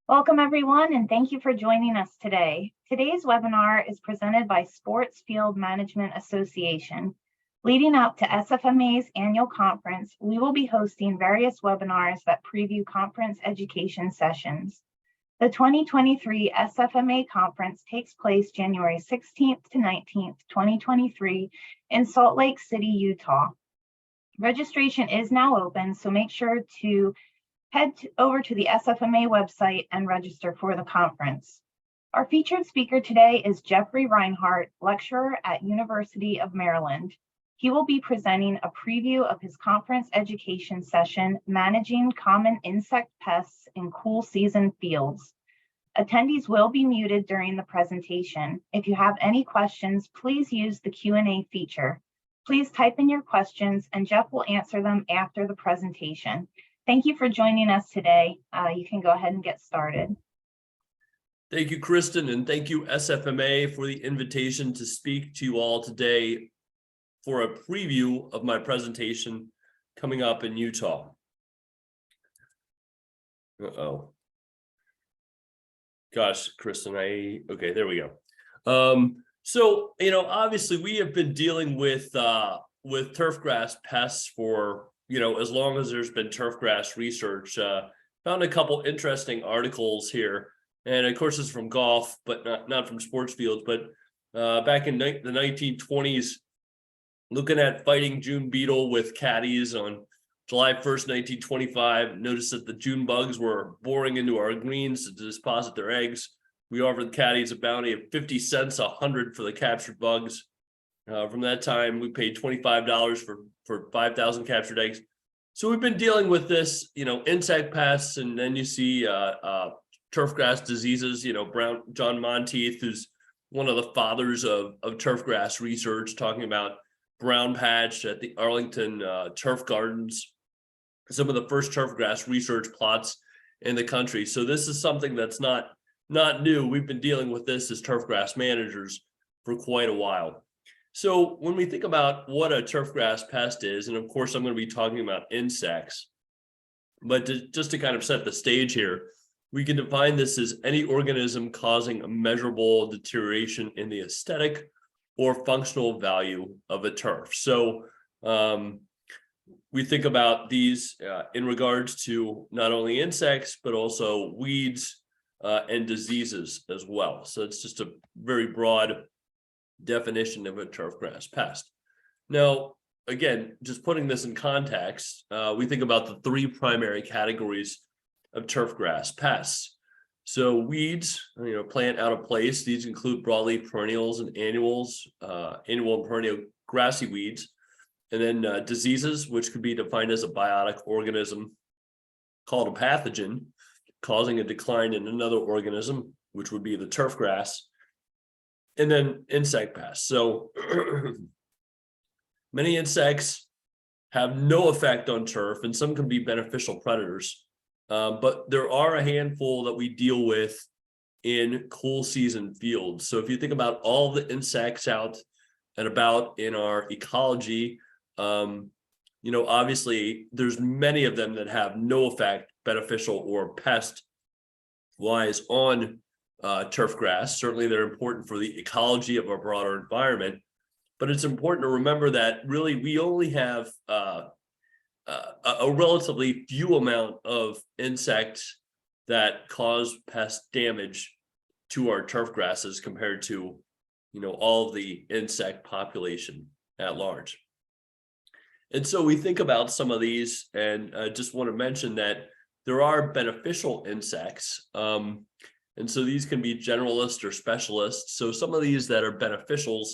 Welcome, everyone, and thank you for joining us today. Today's webinar is presented by Sports Field Management Association. Leading up to SFMA's annual conference, we will be hosting various webinars that preview conference education sessions. The 2023 SFMA conference takes place January 16th to 19th, 2023 in Salt Lake City, Utah. Registration is now open, so make sure to head over to the SFMA website and register for the conference. Our featured speaker today is Geoffrey Rinehart, lecturer at University of Maryland. He will be presenting a preview of his conference education session, Managing Common Insect Pests in Cool Season Fields. Attendees will be muted during the presentation. If you have any questions, please use the Q&A feature. Please type in your questions and Jeff will answer them after the presentation. Thank you for joining us today. You can go ahead and get started. Thank you, Kristen, and thank you, SFMA, for the invitation to speak to you all today for a preview of my presentation coming up in Utah. Gosh, Kristen, okay, there we go. So, obviously we have been dealing with turfgrass pests for as long as there's been turfgrass research. Found a couple interesting articles here, and of course it's from golf, but not from sports fields. But back in the 1920s, looking at fighting June beetle with caddies on July 1st, 1925, noticed that the June bugs were boring into our greens to deposit their eggs. We offered the caddies a bounty of 50 cents a hundred for the captured bugs. From that time, we paid $25 for 5,000 captured eggs. So we've been dealing with this, insect pests, and then you see turfgrass diseases. John Monteith, who's one of the fathers of turfgrass research, talking about brown patch at the Arlington Turf Gardens, some of the first turfgrass research plots in the country. So this is something that's not new. We've been dealing with this as turfgrass managers for quite a while. So when we think about what a turfgrass pest is, and of course I'm going to be talking about insects, but just to kind of set the stage here, we can define this as any organism causing a measurable deterioration in the aesthetic or functional value of a turf. So we think about these in regards to not only insects, but also weeds and diseases as well. So it's just a very broad definition of a turfgrass pest. Now, again, just putting this in context, we think about the three primary categories of turfgrass pests. So weeds, plant out of place. These include broadleaf perennials and annuals, annual and perennial grassy weeds. And then diseases, which could be defined as a biotic organism called a pathogen, causing a decline in another organism, which would be the turfgrass. And then insect pests. So many insects have no effect on turf, and some can be beneficial predators. But there are a handful that we deal with in cool season fields. So if you think about all the insects out and about in our ecology, obviously there's many of them that have no effect, beneficial or pest-wise, on turfgrass. Certainly they're important for the ecology of our broader environment, but it's important to remember that really we only have a relatively few amount of insects that cause pest damage to our turf grasses compared to all of the insect population at large. And so we think about some of these, and I just want to mention that there are beneficial insects. And so these can be generalists or specialists. So some of these that are beneficials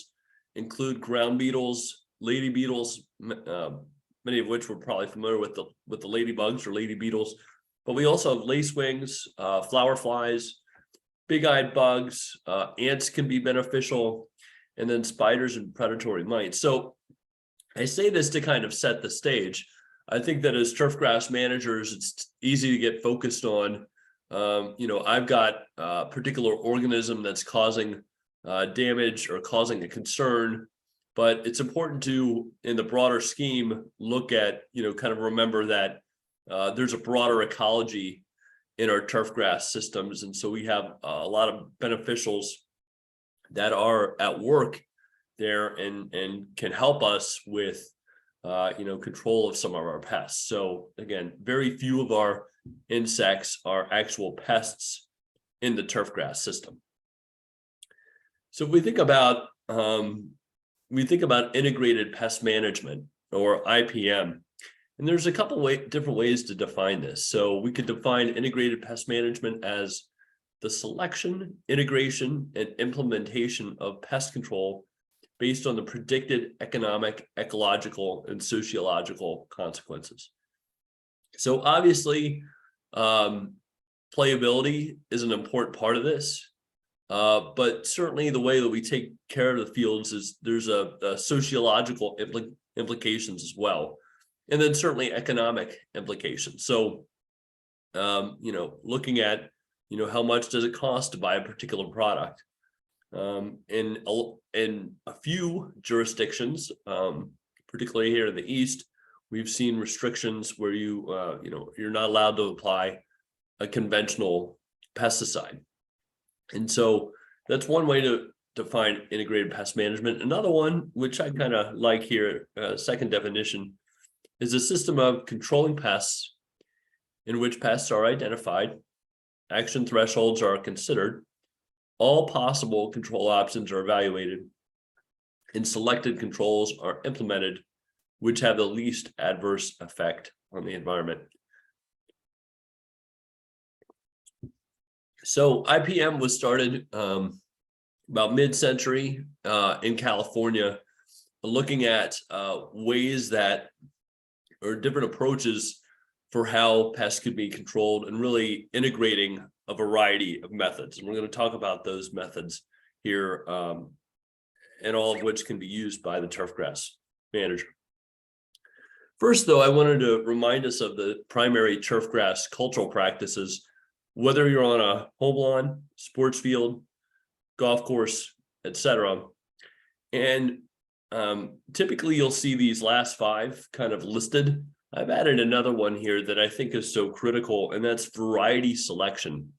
include ground beetles, lady beetles, many of which we're probably familiar with the ladybugs or lady beetles. But we also have lacewings, flower flies, big-eyed bugs, ants can be beneficial, and then spiders and predatory mites. So I say this to kind of set the stage. I think that as turfgrass managers, it's easy to get focused on I've got a particular organism that's causing damage or causing a concern, but it's important to, in the broader scheme, look at, kind of remember that there's a broader ecology in our turfgrass systems. And so we have a lot of beneficials that are at work there and can help us with control of some of our pests. So again, very few of our insects are actual pests in the turfgrass system. So if we think about integrated pest management, or IPM, and there's a couple different ways to define this. So we could define integrated pest management as the selection, integration, and implementation of pest control based on the predicted economic, ecological, and sociological consequences. So obviously, playability is an important part of this, but certainly the way that we take care of the fields is there's a sociological implications as well, and then certainly economic implications. So, looking at how much does it cost to buy a particular product? In a few jurisdictions, particularly here in the East, we've seen restrictions where you're not allowed to apply a conventional pesticide. And so that's one way to define integrated pest management. Another one, which I kind of like here, second definition, is a system of controlling pests in which pests are identified, action thresholds are considered, all possible control options are evaluated, and selected controls are implemented, which have the least adverse effect on the environment. So IPM was started about mid-century in California, looking at ways that, or different approaches for how pests could be controlled, and really integrating a variety of methods. And we're going to talk about those methods here, and all of which can be used by the turfgrass manager. First, though, I wanted to remind us of the primary turfgrass cultural practices, whether you're on a home lawn, sports field, golf course, etc. And typically you'll see these last five kind of listed. I've added another one here that I think is so critical, and that's variety selection.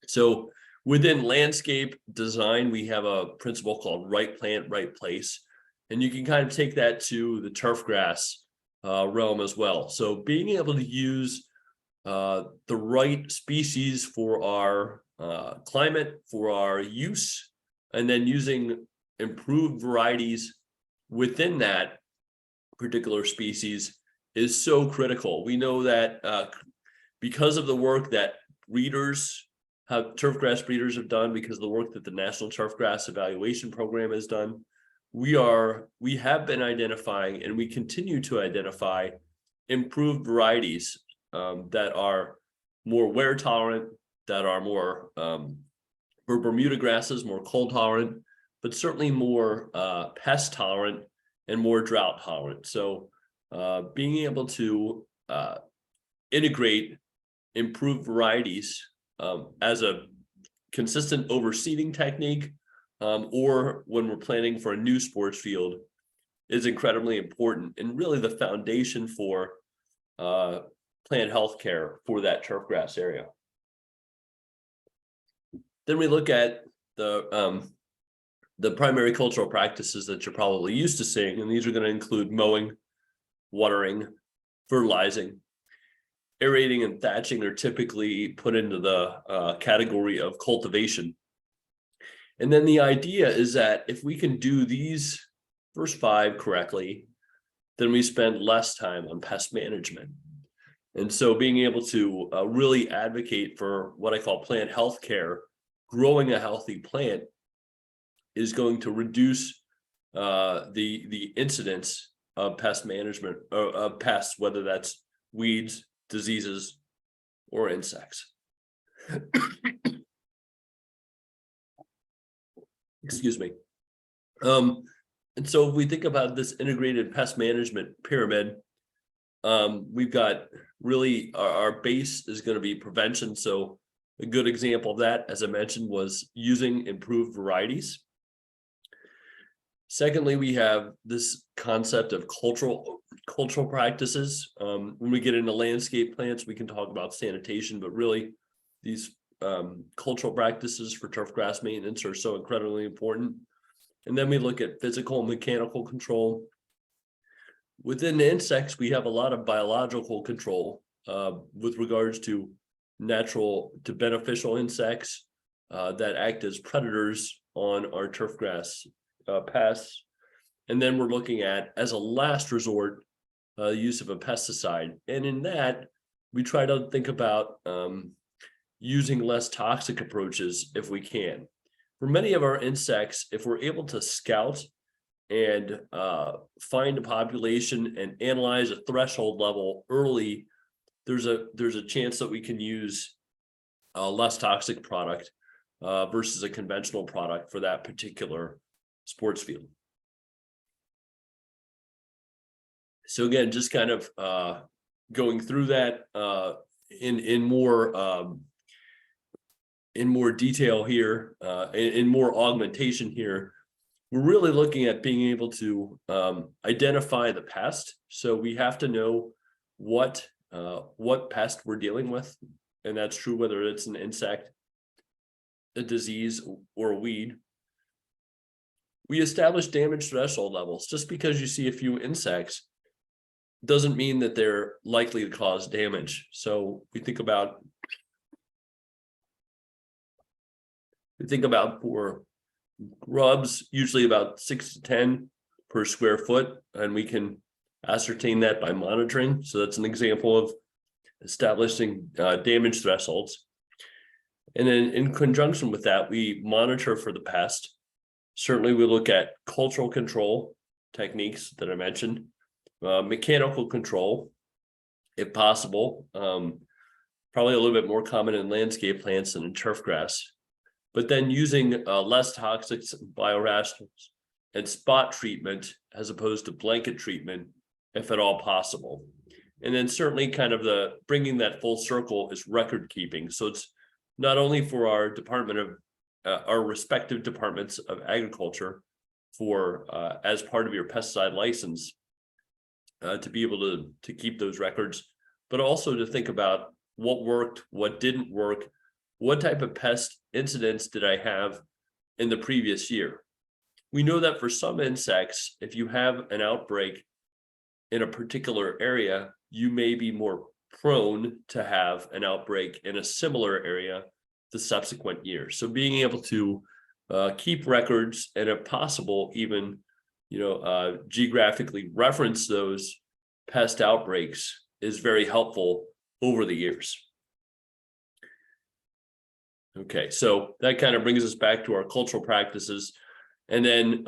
So within landscape design, we have a principle called right plant, right place. And you can kind of take that to the turfgrass realm as well. So being able to use the right species for our climate, for our use, and then using improved varieties within that particular species is so critical. We know that because of the work that turfgrass breeders have done, because of the work that the National Turfgrass Evaluation Program has done, we have been identifying, and we continue to identify, improved varieties that are more wear tolerant, that are more for Bermuda grasses, more cold tolerant, but certainly more pest tolerant and more drought tolerant. So being able to integrate improved varieties as a consistent overseeding technique, or when we're planning for a new sports field, is incredibly important, and really the foundation for plant health care for that turfgrass area. Then we look at the primary cultural practices that you're probably used to seeing, and these are going to include mowing, watering, fertilizing. Aerating and thatching are typically put into the category of cultivation. And then the idea is that if we can do these first five correctly, then we spend less time on pest management. And so being able to really advocate for what I call plant health care, growing a healthy plant, is going to reduce the incidence of pest management, of pests, whether that's weeds, diseases, or insects. Excuse me. And so if we think about this integrated pest management pyramid, we've got really our base is going to be prevention. So a good example of that, as I mentioned, was using improved varieties. Secondly, we have this concept of cultural practices. When we get into landscape plants, we can talk about sanitation, but really these cultural practices for turfgrass maintenance are so incredibly important. And then we look at physical and mechanical control. Within the insects, we have a lot of biological control with regards to natural to beneficial insects that act as predators on our turfgrass pests. And then we're looking at, as a last resort, use of a pesticide. And in that, we try to think about using less toxic approaches if we can. For many of our insects, if we're able to scout and find a population and analyze a threshold level early, there's a chance that we can use a less toxic product versus a conventional product for that particular sports field. So again, just kind of going through that in more detail here, in more augmentation here. We're really looking at being able to identify the pest. So we have to know what pest we're dealing with, and that's true whether it's an insect, a disease, or a weed. We establish damage threshold levels. Just because you see a few insects doesn't mean that they're likely to cause damage. So we think about for grubs, usually about 6 to 10 per square foot, and we can ascertain that by monitoring. So that's an example of establishing damage thresholds. And then in conjunction with that, we monitor for the pest. Certainly we look at cultural control techniques that I mentioned, mechanical control, if possible, probably a little bit more common in landscape plants than in turfgrass. But then using less toxics, biorationals, and spot treatment as opposed to blanket treatment, if at all possible. And then certainly kind of bringing that full circle is record keeping. So it's not only for our our respective departments of agriculture for as part of your pesticide license to be able to keep those records, but also to think about what worked, what didn't work. What type of pest incidents did I have in the previous year? We know that for some insects, if you have an outbreak in a particular area, you may be more prone to have an outbreak in a similar area the subsequent year. So being able to keep records and, if possible, even geographically reference those pest outbreaks is very helpful over the years. Okay, so that kind of brings us back to our cultural practices. And then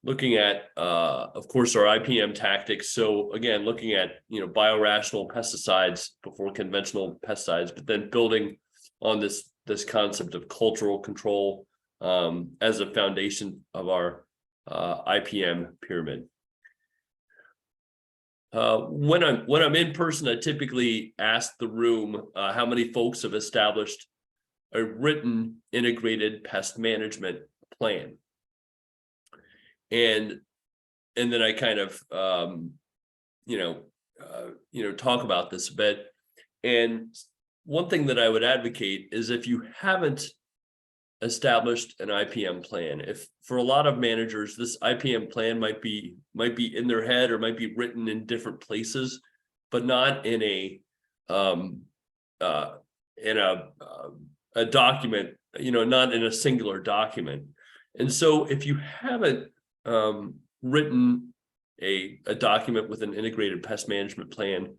looking at, of course, our IPM tactics. So again, looking at, biorational pesticides before conventional pesticides, but then building on this concept of cultural control as a foundation of our IPM pyramid. When I'm in person, I typically ask the room how many folks have established a written integrated pest management plan. And then I kind of, talk about this a bit. And one thing that I would advocate is, if you haven't established an IPM plan, if for a lot of managers, this IPM plan might be in their head or might be written in different places, but not in a document, not in a singular document. And so if you haven't written a document with an integrated pest management plan,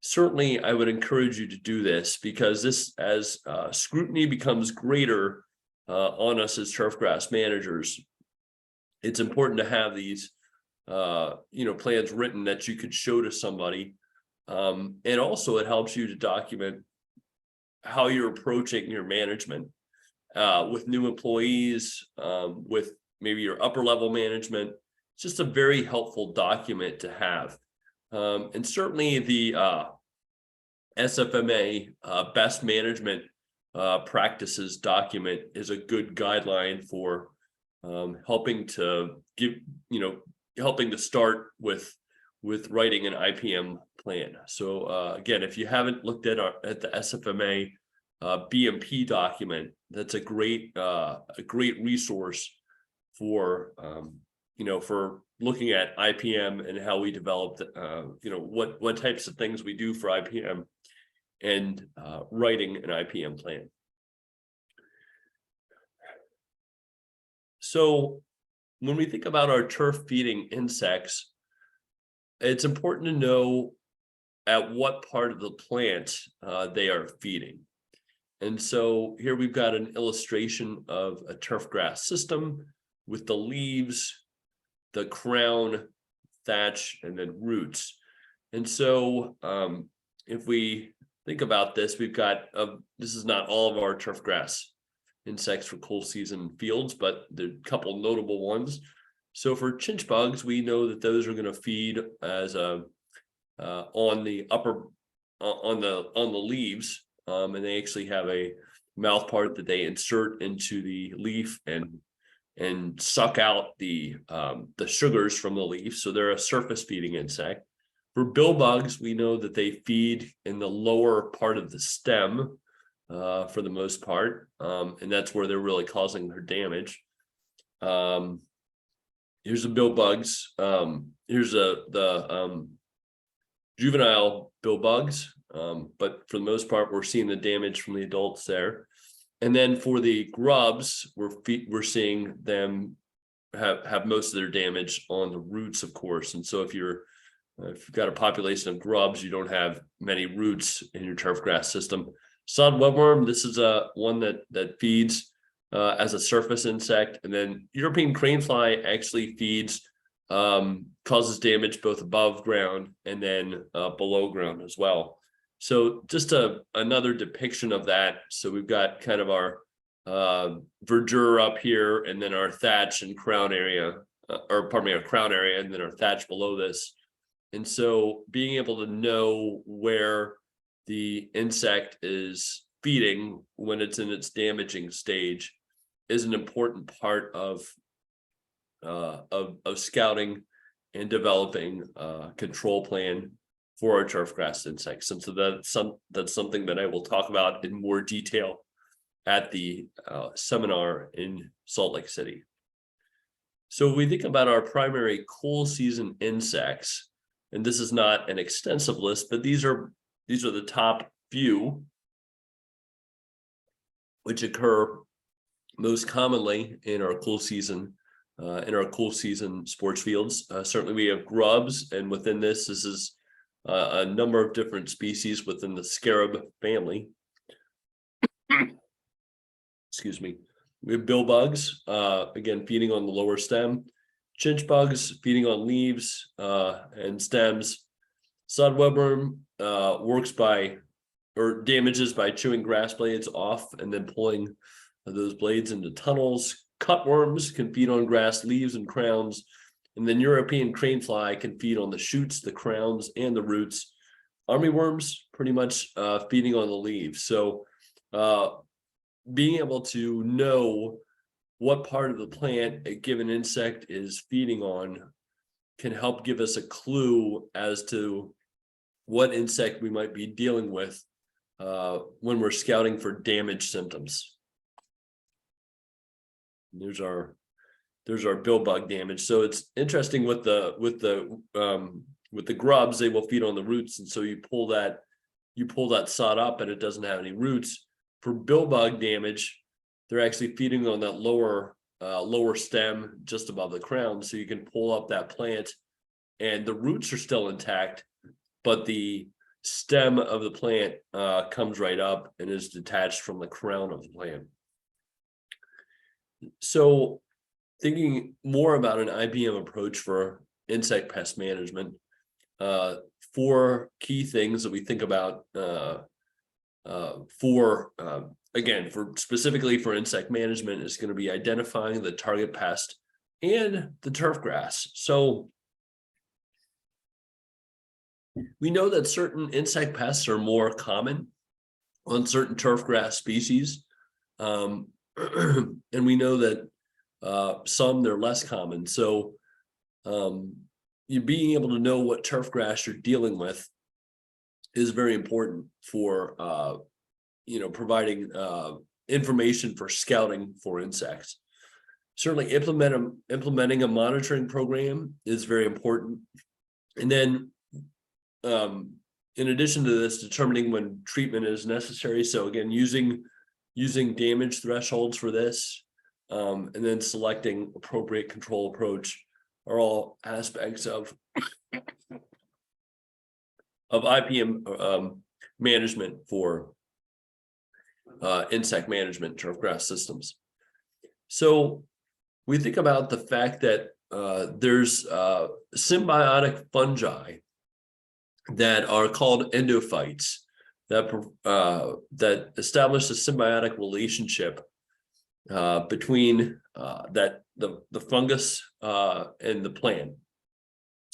certainly I would encourage you to do this, because this, as scrutiny becomes greater on us as turfgrass managers, it's important to have these plans written that you could show to somebody. And also it helps you to document how you're approaching your management with new employees, with maybe your upper level management. It's just a very helpful document to have. And certainly the SFMA best management practices document is a good guideline for helping to start with writing an IPM plan. So again, if you haven't looked at the SFMA BMP document, that's a great resource for for looking at IPM and how we developed what types of things we do for IPM and writing an IPM plan. So when we think about our turf feeding insects, it's important to know at what part of the plant they are feeding. And so here we've got an illustration of a turfgrass system with the leaves, the crown, thatch, and then roots. And so if we think about this, we've got, this is not all of our turfgrass insects for cool season fields, but there are a couple notable ones. So for chinch bugs, we know that those are going to feed as on the leaves, and they actually have a mouth part that they insert into the leaf and suck out the sugars from the leaf. So they're a surface feeding insect. For bill bugs, we know that they feed in the lower part of the stem for the most part, and that's where they're really causing their damage. Here's the bill bugs. Here's the juvenile bill bugs, but for the most part, we're seeing the damage from the adults there. And then for the grubs, we're seeing them have most of their damage on the roots, of course. And so if you've got a population of grubs, you don't have many roots in your turfgrass system. Sod webworm, this is one that feeds as a surface insect, and then European cranefly actually feeds, causes damage both above ground and then below ground as well. So just another depiction of that. So we've got kind of our verdure up here, and then our thatch and crown area, our crown area, and then our thatch below this. And so being able to know where the insect is feeding when it's in its damaging stage is an important part of scouting and developing a control plan for our turfgrass insects. And so that's something that I will talk about in more detail at the seminar in Salt Lake City. So if we think about our primary cool season insects, and this is not an extensive list, but these are the top few which occur most commonly in our cool season sports fields. Certainly we have grubs, and within this is a number of different species within the scarab family. Excuse me. We have bill bugs, again, feeding on the lower stem. Chinch bugs feeding on leaves and stems. Sod webworm damages by chewing grass blades off and then pulling those blades into tunnels. Cutworms can feed on grass, leaves, and crowns. And then European cranefly can feed on the shoots, the crowns, and the roots. Armyworms pretty much feeding on the leaves. So being able to know what part of the plant a given insect is feeding on can help give us a clue as to what insect we might be dealing with when we're scouting for damage symptoms. There's our bill bug damage. So it's interesting with the grubs, they will feed on the roots, and so you pull that sod up and it doesn't have any roots. For bill bug damage, they're actually feeding on that lower stem just above the crown, so you can pull up that plant and the roots are still intact, but the stem of the plant comes right up and is detached from the crown of the plant. So thinking more about an IPM approach for insect pest management, 4 key things that we think about specifically for insect management is going to be identifying the target pest and the turfgrass. So we know that certain insect pests are more common on certain turfgrass species. And we know that some they're less common. So you being able to know what turfgrass you're dealing with is very important for providing information for scouting for insects. Certainly implementing a monitoring program is very important. And then in addition to this, determining when treatment is necessary. So again, using damage thresholds for this, and then selecting appropriate control approach are all aspects of IPM management for insect management, turfgrass systems. So we think about the fact that there's symbiotic fungi that are called endophytes that establish a symbiotic relationship between the fungus and the plant.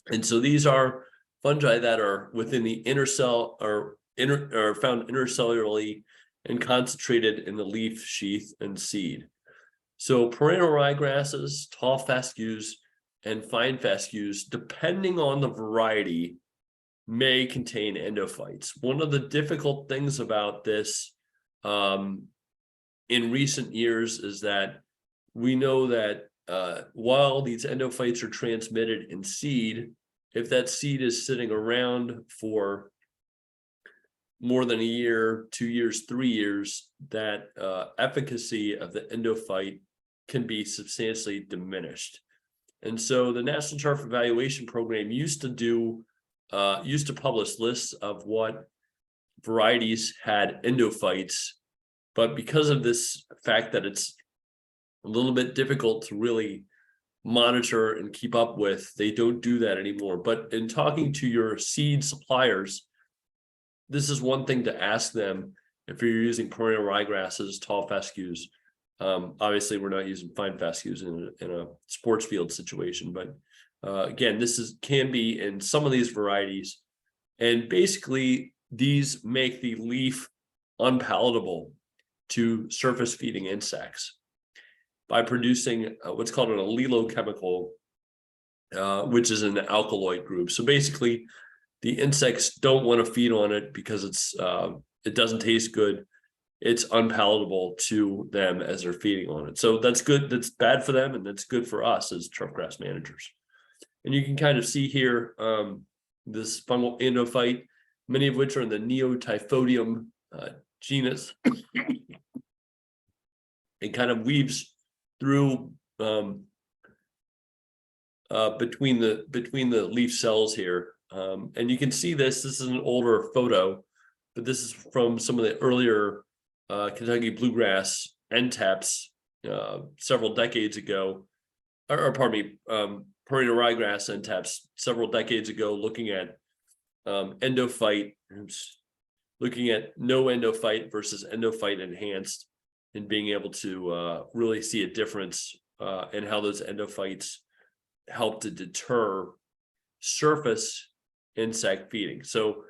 And so these are fungi that are within the inner cell or found intercellularly and concentrated in the leaf, sheath, and seed. So perennial ryegrasses, tall fescues, and fine fescues, depending on the variety, may contain endophytes. One of the difficult things about this in recent years is that we know that while these endophytes are transmitted in seed, if that seed is sitting around for more than a year, 2 years, 3 years, that efficacy of the endophyte can be substantially diminished. And so the National Turf Evaluation Program used to publish lists of what varieties had endophytes, but because of this fact that it's a little bit difficult to really monitor and keep up with, they don't do that anymore. But in talking to your seed suppliers, this is one thing to ask them if you're using perennial ryegrasses, tall fescues. Obviously, we're not using fine fescues in a sports field situation, but again, can be in some of these varieties. And basically, these make the leaf unpalatable to surface feeding insects by producing what's called an allelochemical, which is an alkaloid group. So basically, the insects don't want to feed on it because it doesn't taste good. It's unpalatable to them as they're feeding on it. So that's good. That's bad for them, and that's good for us as turfgrass managers. And you can kind of see here this fungal endophyte, many of which are in the Neotyphodium genus. It kind of weaves through between the leaf cells here. And you can see this is an older photo, but this is from some of the earlier Kentucky bluegrass NTAPs several decades ago, or pardon me, perennial ryegrass NTAPs several decades ago, looking at endophyte, looking at no endophyte versus endophyte enhanced, and being able to really see a difference in how those endophytes help to deter surface insect feeding. So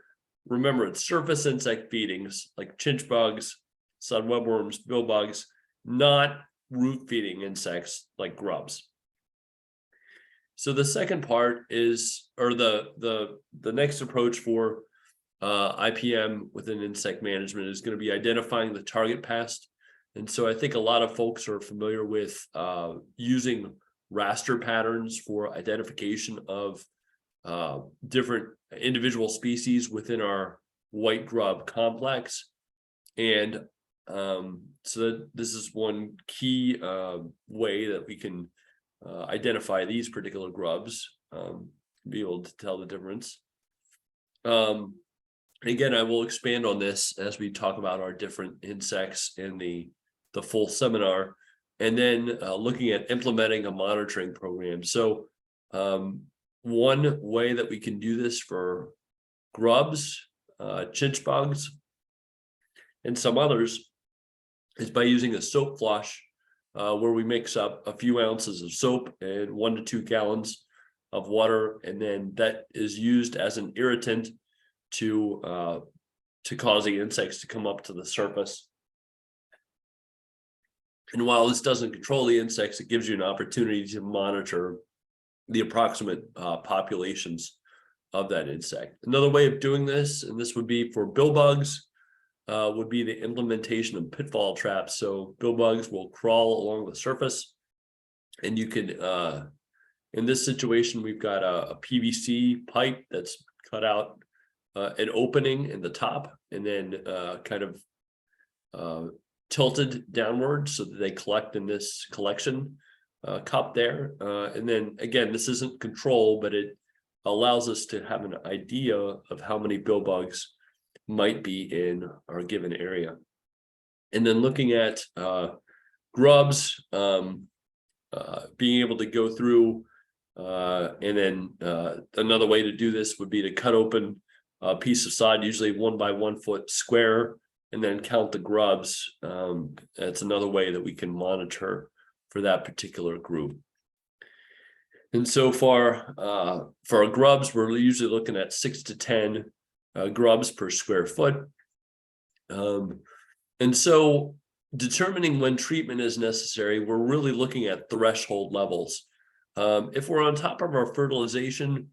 remember, it's surface insect feedings like chinch bugs, sun webworms, bill bugs, not root feeding insects like grubs. So the second part is, or the next approach for IPM within insect management is going to be identifying the target pest. And so I think a lot of folks are familiar with using raster patterns for identification of different individual species within our white grub complex. And so this is one key way that we can identify these particular grubs, be able to tell the difference. Again, I will expand on this as we talk about our different insects in the full seminar, and then looking at implementing a monitoring program. So one way that we can do this for grubs, chinch bugs, and some others is by using a soap flush, where we mix up a few ounces of soap and 1 to 2 gallons of water, and then that is used as an irritant to cause the insects to come up to the surface. And while this doesn't control the insects, it gives you an opportunity to monitor the approximate populations of that insect. Another way of doing this, and this would be for bill bugs, would be the implementation of pitfall traps. So bill bugs will crawl along the surface, and you can, in this situation, we've got a PVC pipe that's cut out an opening in the top, and then kind of tilted downward so that they collect in this collection cup there. And then again, this isn't control, but it allows us to have an idea of how many bill bugs might be in our given area. And then looking at grubs, being able to go through, and then another way to do this would be to cut open a piece of sod, usually 1 by 1 foot square, and then count the grubs. That's another way that we can monitor for that particular group. And so far, for our grubs, we're usually looking at 6 to 10 grubs per square foot. And so determining when treatment is necessary, we're really looking at threshold levels. If we're on top of our fertilization,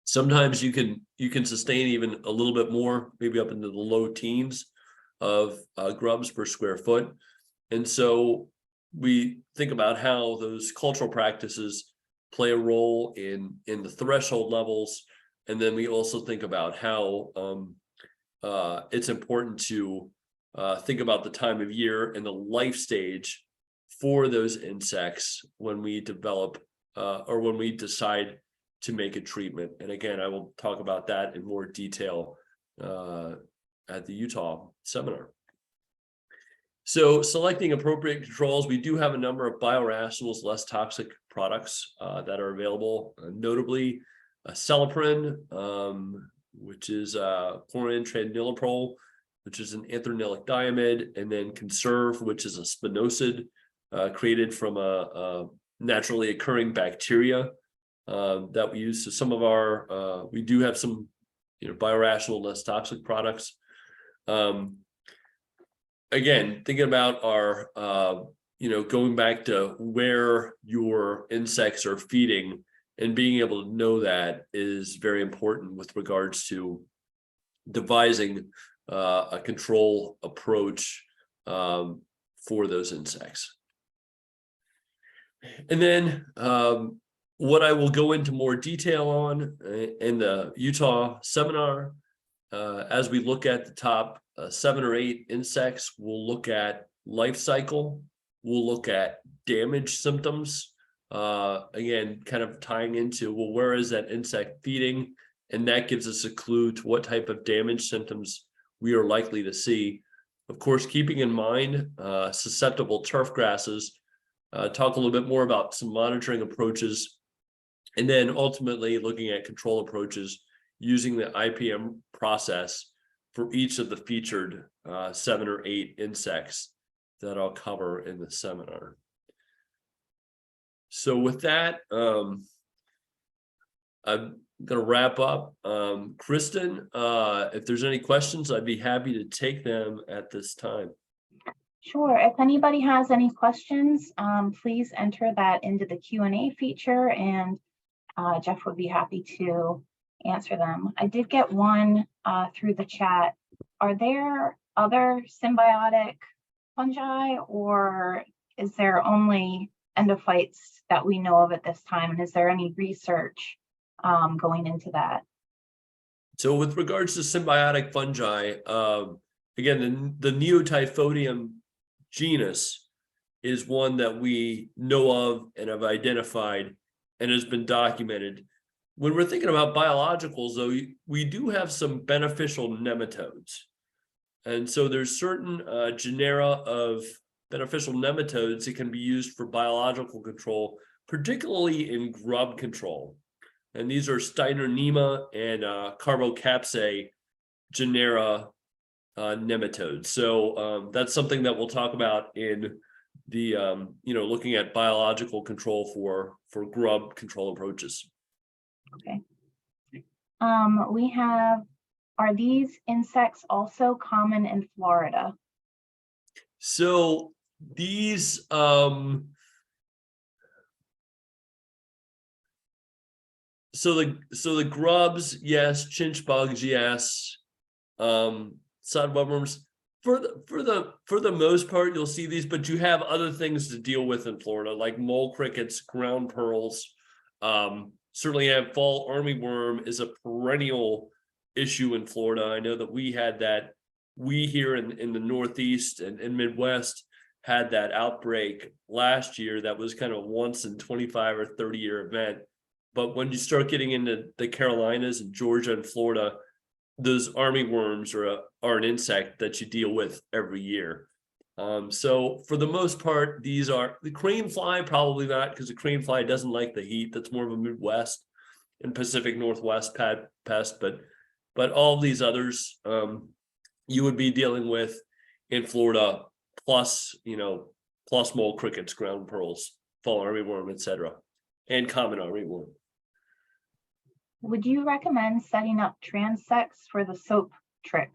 sometimes you can sustain even a little bit more, maybe up into the low teens of grubs per square foot. And so we think about how those cultural practices play a role in the threshold levels. And then we also think about how it's important to think about the time of year and the life stage for those insects when we develop or when we decide to make a treatment. And again, I will talk about that in more detail at the Utah seminar. So selecting appropriate controls, we do have a number of biorationals, less toxic products that are available, notably celiprin, which is chlorine traniliprole, which is an anthranilic diamide, and then conserve, which is a spinosad created from a naturally occurring bacteria that we use. So some of our, we do have some, biorational, less toxic products. Again, thinking about our, going back to where your insects are feeding and being able to know that is very important with regards to devising a control approach for those insects. And then what I will go into more detail on in the Utah seminar, as we look at the top 7 or 8 insects, we'll look at life cycle, we'll look at damage symptoms, again, kind of tying into, well, where is that insect feeding? And that gives us a clue to what type of damage symptoms we are likely to see. Of course, keeping in mind susceptible turf grasses, talk a little bit more about some monitoring approaches, and then ultimately looking at control approaches using the IPM process for each of the featured 7 or 8 insects that I'll cover in the seminar. So with that, I'm going to wrap up. Kristen, if there's any questions, I'd be happy to take them at this time. Sure. If anybody has any questions, please enter that into the Q&A feature, and Jeff would be happy to answer them. I did get one through the chat. Are there other symbiotic fungi, or is there only endophytes that we know of at this time? And is there any research going into that? So with regards to symbiotic fungi, again, the Neotyphodium genus is one that we know of and have identified and has been documented. When we're thinking about biologicals, though, we do have some beneficial nematodes. And so there's certain genera of beneficial nematodes that can be used for biological control, particularly in grub control. And these are Steinernema and Carbocapsae genera nematodes. So that's something that we'll talk about in the, looking at biological control for grub control approaches. Okay. We have, are these insects also common in Florida? So these, the grubs, yes, chinch bugs, yes, sod webworms. For the most part, you'll see these, but you have other things to deal with in Florida, like mole crickets, ground pearls. Certainly have fall armyworm is a perennial issue in Florida. I know that we had that. We here in the Northeast and Midwest had that outbreak last year. That was kind of a once in 25 or 30-year event. But when you start getting into the Carolinas and Georgia and Florida, those armyworms are an insect that you deal with every year. So for the most part, these are the crane fly, probably not, because the crane fly doesn't like the heat. That's more of a Midwest and Pacific Northwest pest, but all these others you would be dealing with in Florida, plus mole crickets, ground pearls, fall armyworm, etc., and common armyworm. Would you recommend setting up transects for the soap trick?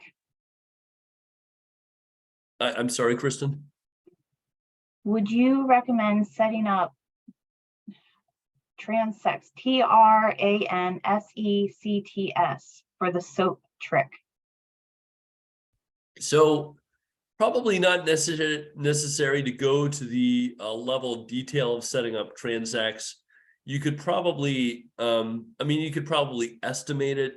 I'm sorry, Kristen. Would you recommend setting up transects, TRANSECTS, for the soap trick? So probably not necessary to go to the level of detail of setting up transects. You could probably, you could probably estimate it.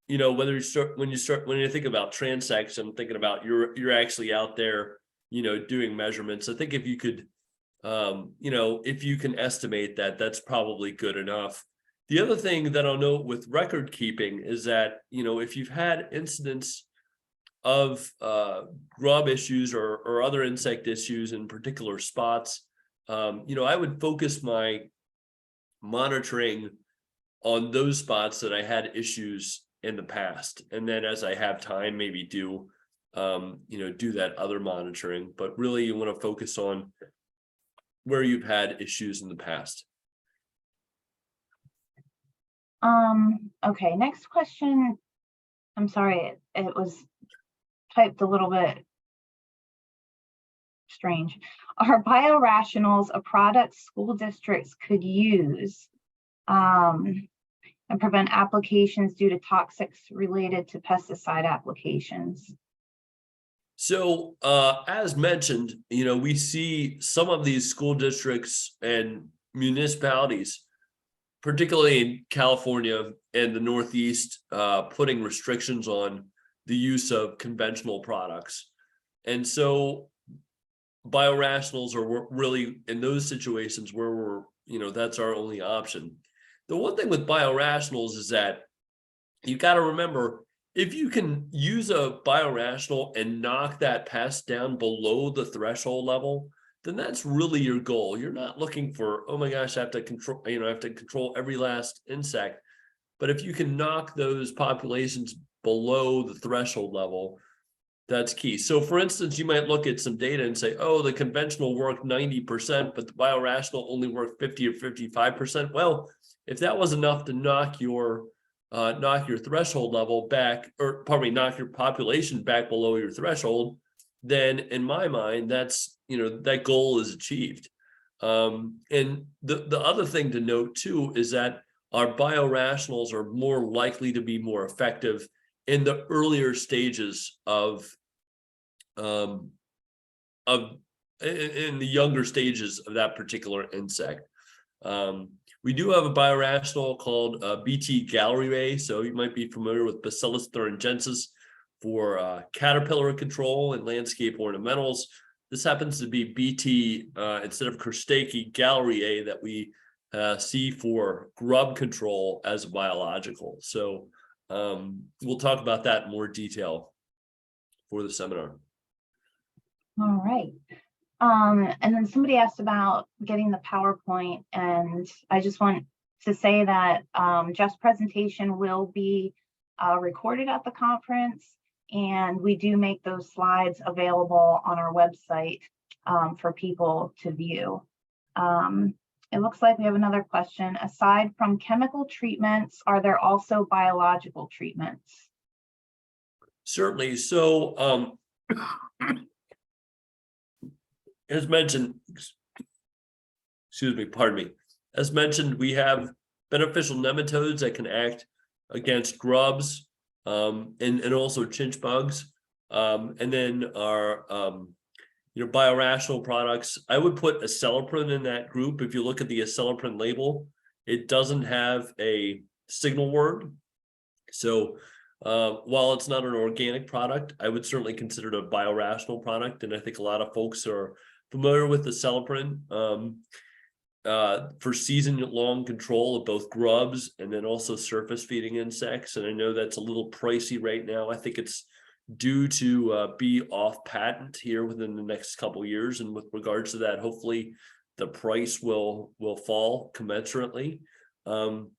Whether when you think about transects, I'm thinking about you're actually out there, doing measurements. I think if you could, if you can estimate that, that's probably good enough. The other thing that I'll note with record keeping is that, if you've had incidents of grub issues or other insect issues in particular spots, I would focus my monitoring on those spots that I had issues in the past. And then as I have time, maybe do that other monitoring, but really you want to focus on where you've had issues in the past. Okay, next question. I'm sorry, it was typed a little bit strange. Are biorationals a product school districts could use and prevent applications due to toxics related to pesticide applications? So as mentioned, we see some of these school districts and municipalities, particularly in California and the Northeast, putting restrictions on the use of conventional products. And so biorationals are really in those situations where that's our only option. The one thing with biorationals is that you got to remember, if you can use a biorational and knock that pest down below the threshold level, then that's really your goal. You're not looking for, oh my gosh, I have to control every last insect. But if you can knock those populations below the threshold level, that's key. So for instance, you might look at some data and say, oh, the conventional worked 90%, but the biorational only worked 50 or 55%. Well, if that was enough to knock your threshold level back, or pardon me, knock your population back below your threshold, then in my mind, that's, that goal is achieved. And the other thing to note too is that our biorationals are more likely to be more effective in the earlier stages in the younger stages of that particular insect. We do have a biorational called BT Gallery Ray. So you might be familiar with Bacillus thuringiensis for caterpillar control and landscape ornamentals. This happens to be BT instead of Kerstaki Gallery A that we see for grub control as a biological. So we'll talk about that in more detail for the seminar. All right. And then somebody asked about getting the PowerPoint, and I just want to say that Jeff's presentation will be recorded at the conference, and we do make those slides available on our website for people to view. It looks like we have another question. Aside from chemical treatments, are there also biological treatments? Certainly. So as mentioned, pardon me. as mentioned, we have beneficial nematodes that can act against grubs and also chinch bugs. And then our biorational products. I would put acelepryn in that group. If you look at the acelepryn label, it doesn't have a signal word. So while it's not an organic product, I would certainly consider it a biorational product. And I think a lot of folks are familiar with the acelepryn for season-long control of both grubs and then also surface feeding insects. And I know that's a little pricey right now. I think it's due to be off patent here within the next couple of years. And with regards to that, hopefully the price will fall commensurately. And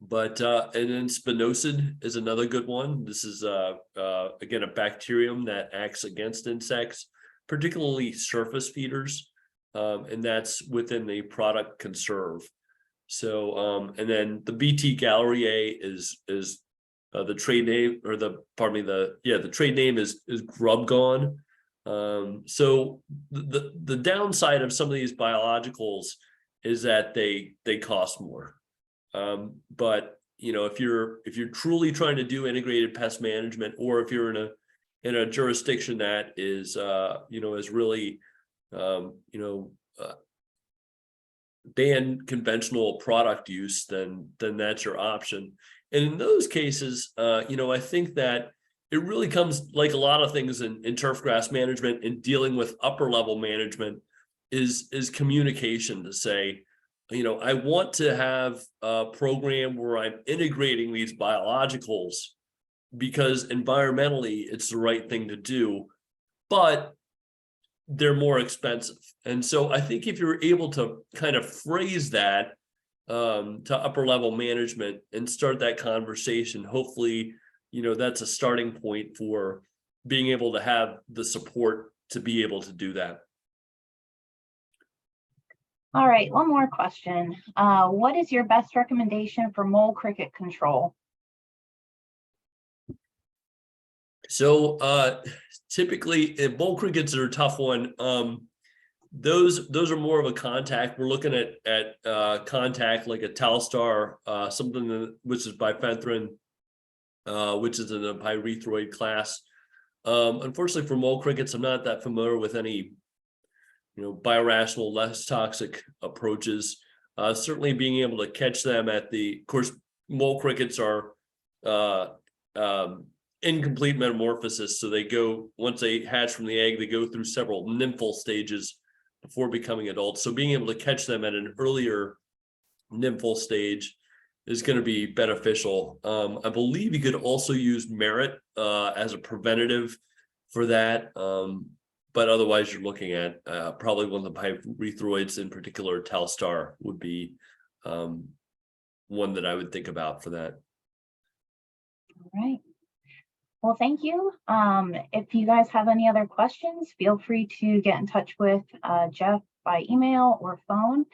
then spinosad is another good one. This is again a bacterium that acts against insects, particularly surface feeders, and that's within the product conserve. So and then the BT Gallery is the trade name, or the trade name is Grubgone. So the downside of some of these biologicals is that they cost more. But if you're truly trying to do integrated pest management, or if you're in a jurisdiction that is is really ban conventional product use, then that's your option. And in those cases, I think that it really comes, like a lot of things in turfgrass management and dealing with upper level management, is communication. To say, I want to have a program where I'm integrating these biologicals because environmentally it's the right thing to do, but they're more expensive. And so I think if you're able to kind of phrase that to upper level management and start that conversation, hopefully, that's a starting point for being able to have the support to be able to do that. All right, one more question. What is your best recommendation for mole cricket control? So typically, mole crickets are a tough one. Those are more of a contact. We're looking at contact like a Telstar, something which is bifenthrin, which is in the pyrethroid class. Unfortunately for mole crickets, I'm not that familiar with any biorational, less toxic approaches. Certainly being able to catch them of course, mole crickets are incomplete metamorphosis. So once they hatch from the egg, they go through several nymphal stages before becoming adults. So being able to catch them at an earlier nymphal stage is going to be beneficial. I believe you could also use merit as a preventative for that. But otherwise, you're looking at probably one of the pyrethroids, in particular, Telstar would be one that I would think about for that. All right. Well, thank you. If you guys have any other questions, feel free to get in touch with Jeff by email or phone.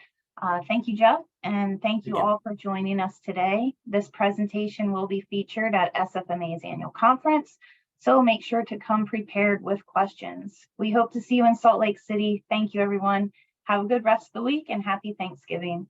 Thank you, Jeff, and thank you all for joining us today. This presentation will be featured at SFMA's annual conference, so make sure to come prepared with questions. We hope to see you in Salt Lake City. Thank you, everyone. Have a good rest of the week and happy Thanksgiving.